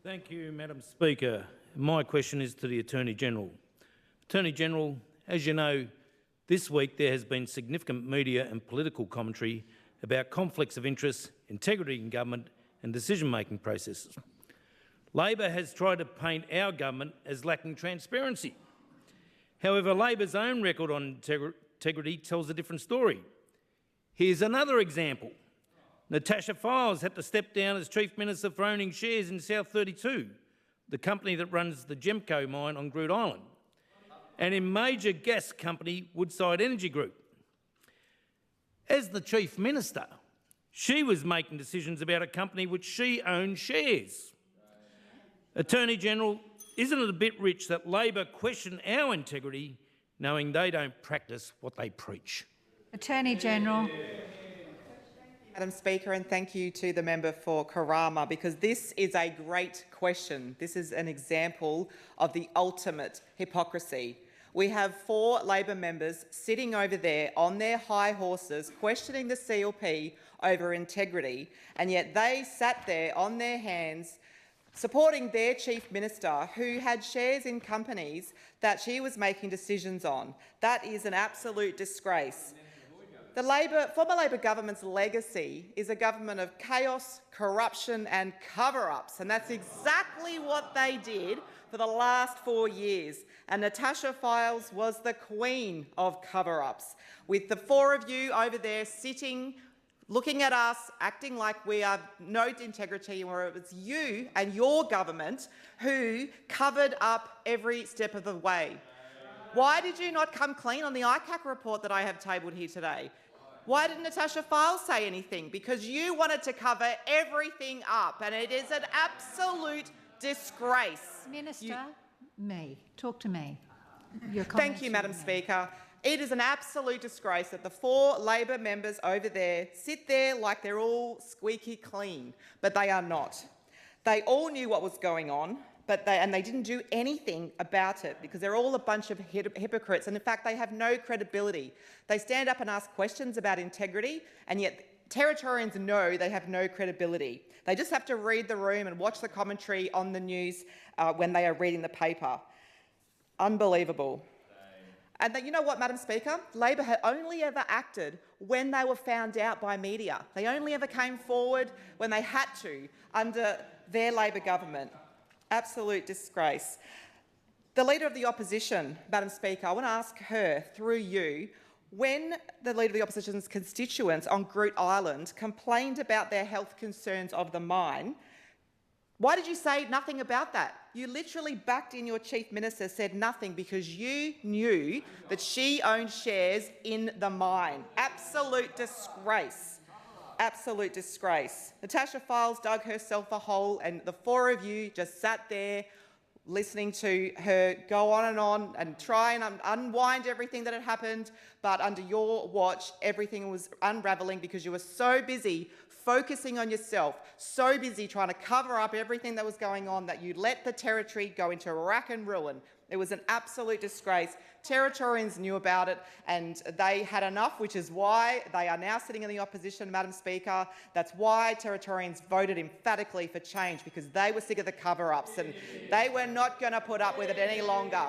Thank you, Madam Speaker. My question is to the Attorney-General. Attorney-General, as you know, this week there has been significant media and political commentary about conflicts of interest, integrity in government and decision-making processes. Labor has tried to paint our government as lacking transparency. However, Labor's own record on integrity tells a different story. Here's another example. Natasha Fyles had to step down as Chief Minister for owning shares in South 32, the company that runs the Gemco mine on Groote Island, and in major gas company Woodside Energy Group. As the Chief Minister, she was making decisions about a company which she owned shares. Attorney-General, isn't it a bit rich that Labor question our integrity knowing they don't practice what they preach? Attorney-General. Madam Speaker, and thank you to the member for Karama, because this is a great question. This is an example of the ultimate hypocrisy. We have 4 Labor members sitting over there on their high horses questioning the CLP over integrity, and yet they sat there on their hands supporting their Chief Minister who had shares in companies that she was making decisions on. That is an absolute disgrace. The former Labor government's legacy is a government of chaos, corruption and cover-ups, and that's exactly what they did for the last 4 years. And Natasha Fyles was the queen of cover-ups, with the 4 of you over there sitting, looking at us, acting like we have no integrity, where it was you and your government who covered up every step of the way. Why did you not come clean on the ICAC report that I have tabled here today? Why didn't Natasha Fyles say anything? Because you wanted to cover everything up, and it is an absolute disgrace. Minister, talk to me. Thank you, Madam Speaker. It is an absolute disgrace that the 4 Labor members over there sit there like they're all squeaky clean, but they are not. They all knew what was going on, and they didn't do anything about it because they're all a bunch of hypocrites, and in fact they have no credibility. They stand up and ask questions about integrity, and yet Territorians know they have no credibility. They just have to read the room and watch the commentary on the news when they are reading the paper. Unbelievable. And you know what, Madam Speaker? Labor had only ever acted when they were found out by media. They only ever came forward when they had to under their Labor government. Absolute disgrace. The Leader of the Opposition, Madam Speaker, I want to ask her, through you, when the Leader of the Opposition's constituents on Groote Island complained about their health concerns of the mine, why did you say nothing about that? You literally backed in your Chief Minister, said nothing because you knew that she owned shares in the mine. Absolute disgrace. Absolute disgrace. Natasha Fyles dug herself a hole, and the 4 of you just sat there listening to her go on and try and unwind everything that had happened, but under your watch everything was unravelling because you were so busy focusing on yourself, so busy trying to cover up everything that was going on that you let the territory go into rack and ruin. It was an absolute disgrace. Territorians knew about it and they had enough, which is why they are now sitting in the opposition, Madam Speaker. That's why Territorians voted emphatically for change, because they were sick of the cover-ups and they were not going to put up with it any longer.